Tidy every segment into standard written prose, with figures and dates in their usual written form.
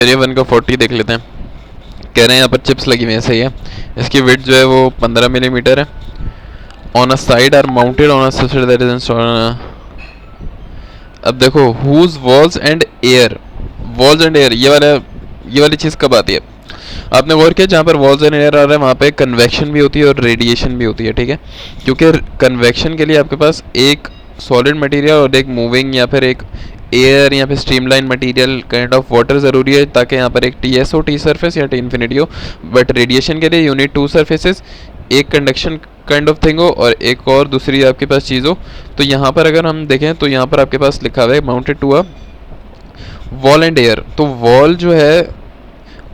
Area 1 का 40 देख लेते हैं। कह रहे हैं यहाँ पर चिप्स लगी हुई है, सही है। इसकी विड्थ जो है वो 15 मिलीमीटर है। On a side are mounted on a sister that is installed. अब देखो हुज वॉल्स एंड एयर ये वाली चीज़ कब आती है? आपने गौर किया जहाँ पर वॉल्स एंड एयर आ रहा है वहाँ पे कन्वेक्शन भी होती है और रेडिएशन भी होती है, ठीक है। क्योंकि कन्वेक्शन के लिए आपके पास एक सॉलिड मटेरियल और एक मूविंग या फिर एक एयर या फिर streamline material kind of water ज़रूरी है ताकि यहाँ पर एक टी हो, टी सरफेस या टी इन्फिनिटी हो। बट रेडिएशन के लिए यूनिट टू सरफेसेस, एक कंडक्शन काइंड ऑफ थिंग हो और एक और दूसरी आपके पास चीज़ हो। तो यहाँ पर अगर हम देखें तो यहाँ पर आपके पास लिखा हुआ है mounted to a wall and air. तो वॉल जो है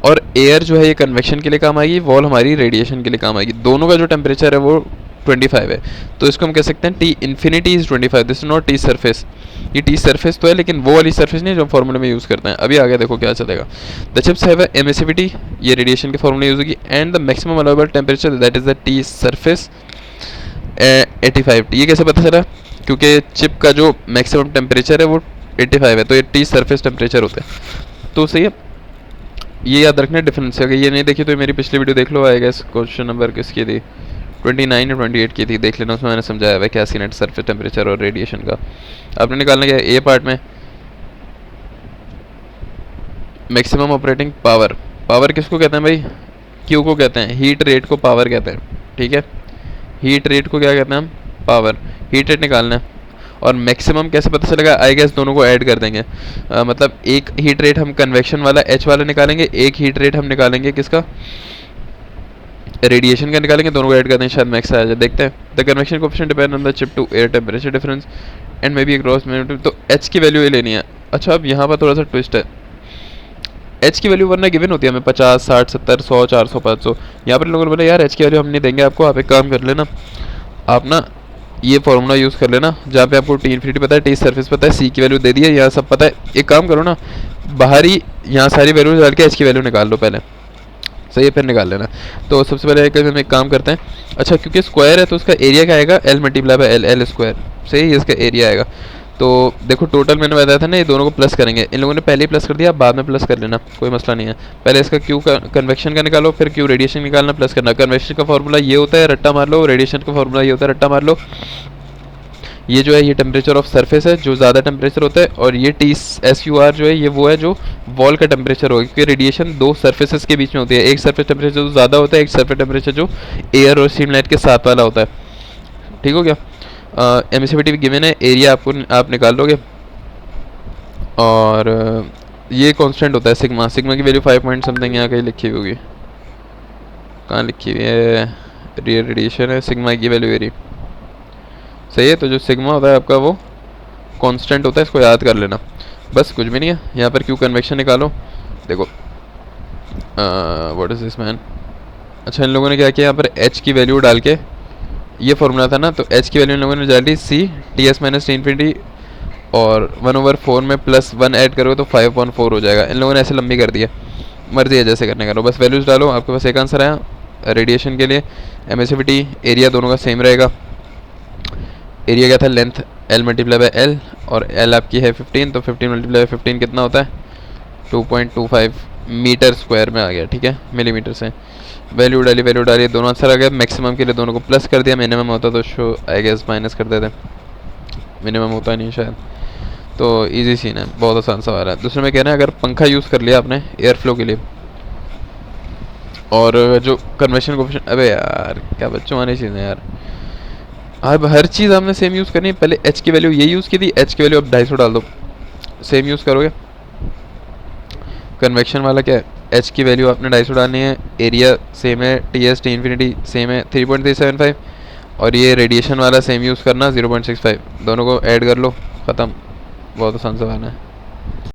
और एयर जो है ये कन्वेक्शन के लिए काम आएगी, वॉल हमारी रेडिएशन के लिए काम आएगी। दोनों का जो टेम्परेचर है वो 25 है। तो इसको हम कह सकते हैं T infinity is 25, this is not T surface. ये टी सरफेस तो है लेकिन वो वाली सरफेस नहीं जो फॉर्मूले में यूज़ करते हैं। अभी आगे देखो क्या चलेगा। द चिप्स हैव एमिसिविटी, ये रेडिएशन के फॉर्मूले यूज़ होगी। And the maximum allowable temperature that is the T surface 85। ये कैसे पता चला? क्योंकि चिप का जो मैक्सिमम टेम्परेचर है वो 85 है, तो ये टी सरफेस टेम्परेचर होता है। तो सही है, ये याद रखना डिफरेंस है। अगर ये नहीं देखी तो मेरी पिछली वीडियो देख लो, आएगा क्वेश्चन नंबर किसकी थी, 29 या 28 की थी, देख लेना। उसमें मैंने समझाया हुआ क्या सी नेट सरफेस टेम्परेचर और रेडिएशन का। आपने निकालना क्या ए पार्ट में मैक्सिमम ऑपरेटिंग पावर। पावर किसको कहते हैं भाई? क्यू को कहते हैं। हीट रेट को पावर कहते हैं, ठीक है। हीट रेट को क्या कहते हैं हम? पावर। हीट रेट निकालना है। और मैक्सिमम कैसे पता चलेगा? आई गेस दोनों को ऐड कर देंगे। मतलब एक हीट रेट हम कन्वेक्शन वाला एच वाला निकालेंगे, एक हीट रेट हम निकालेंगे किसका? रेडिएशन का निकालेंगे, दोनों को ऐड कर देंगे, शायद मैक्स आ जाए। देखते हैं। The convection coefficient depend on the chip to air temperature difference and may be cross minute. तो एच की वैल्यू ये लेनी है। अच्छा, अब यहाँ पर थोड़ा सा ट्विस्ट है। एच की वैल्यू वरना गिवन होती है हमें 50, 60, 70, 100, 400, 500। यहाँ पर लोगों ने बोला यार एच की वैल्यू हम नहीं देंगे आपको, आप एक काम कर लेना, आप ना ये फॉर्मूला यूज़ कर लेना जहाँ पे आपको टी इन्फिनिटी पता है, टी सरफेस पता है, सी की वैल्यू दे दी है, यहाँ सब पता है। एक काम करो ना, बाहर ही यहाँ सारी वैल्यूज डाल के एच की वैल्यू निकाल लो पहले, सही है, फिर निकाल लेना। तो सबसे पहले हम एक काम करते हैं। अच्छा, क्योंकि स्क्वायर है तो उसका एरिया क्या आएगा? L multiply by L, L square, सही है, इसका एरिया आएगा। तो देखो टोटल मैंने बताया था ना, ये दोनों को प्लस करेंगे। इन लोगों ने पहले ही प्लस कर दिया, बाद में प्लस कर लेना, कोई मसला नहीं है। पहले इसका क्यू का कन्वेक्शन का निकालो, फिर क्यू रेडिएशन निकालना, प्लस करना। कन्वेक्शन का फॉर्मूला ये होता है, रट्टा मार लो। रेडिएशन का फॉर्मूला ये होता है, रट्टा मार लो। ये जो है ये टेम्परेचर ऑफ सरफेस है, जो ज़्यादा टेम्परेचर होता है, और ये टी एस यू आर जो है ये वो है जो वॉल का टेम्परेचर होगा, क्योंकि रेडिएशन दो सरफेसेस के बीच में होती है। एक सरफेस टेम्परेचर जो ज़्यादा होता है, एक सरफेस टेम्परेचर जो एयर और स्ट्रीमलाइट के साथ वाला होता है, ठीक हो गया। एमिसिविटी भी गिवन है, एरिया आप निकाल लोगे। और ये कांस्टेंट होता है सिग्मा। सिग्मा की वैल्यू 5 पॉइंट समथिंग यहाँ कहीं लिखी हुई होगी, कहाँ लिखी हुई है? रेडिएशन है, सिग्मा की वैल्यू वेरी, सही है। तो जो सिग्मा होता है आपका वो कांस्टेंट होता है, इसको याद कर लेना, बस कुछ भी नहीं है। यहाँ पर क्यू कन्वेक्शन निकालो, देखो व्हाट इज दिस मैन। अच्छा, इन लोगों ने क्या किया, यहाँ पर एच की वैल्यू डाल के, ये फॉर्मूला था ना, तो एच की वैल्यू इन लोगों ने डाल दी C T S minus T infinity, और 1/4 में प्लस 1 ऐड करोगे तो 5/4 हो जाएगा। इन लोगों ने ऐसे लंबी कर दिया, मर्जी है जैसे करने का, बस वैल्यूज डालो, आपके पास एक आंसर आया। रेडिएशन के लिए एमिसिविटी एरिया दोनों का सेम रहेगा। एरिया क्या था? Length L multiply by L, और एल आपकी है 15, तो 15 मल्टीप्लाई बाय 15 कितना होता है? 2.25 मीटर स्क्वायर में आ गया, ठीक है, मिलीमीटर से। वैल्यू डाली, दोनों आंसर आ गया। मैक्सिमम के लिए दोनों को प्लस कर दिया, मिनिमम होता तो शो आई गेस माइनस कर देते, मिनिमम होता नहीं शायद। तो इजी सीन है, बहुत आसान सवाल है। दूसरे में कह रहे हैं अगर पंखा यूज़ कर लिया आपने एयर फ्लो के लिए, और जो कन्वेक्शन कोएफिशिएंट, अबे यार क्या बच्चों वाली चीज़ है यार, अब हर चीज़ आपने सेम यूज़ करनी है। पहले एच की वैल्यू ये यूज़ की थी, एच की वैल्यू अब 250 डाल दो, सेम यूज़ करोगे। कन्वेक्शन वाला क्या है? एच की वैल्यू आपने 250 डालनी है, एरिया सेम है, T S T infinity same है 3.375, और ये रेडिएशन वाला सेम यूज़ करना 0.65, दोनों को ऐड कर लो, ख़त्म। बहुत आसान सवाल है।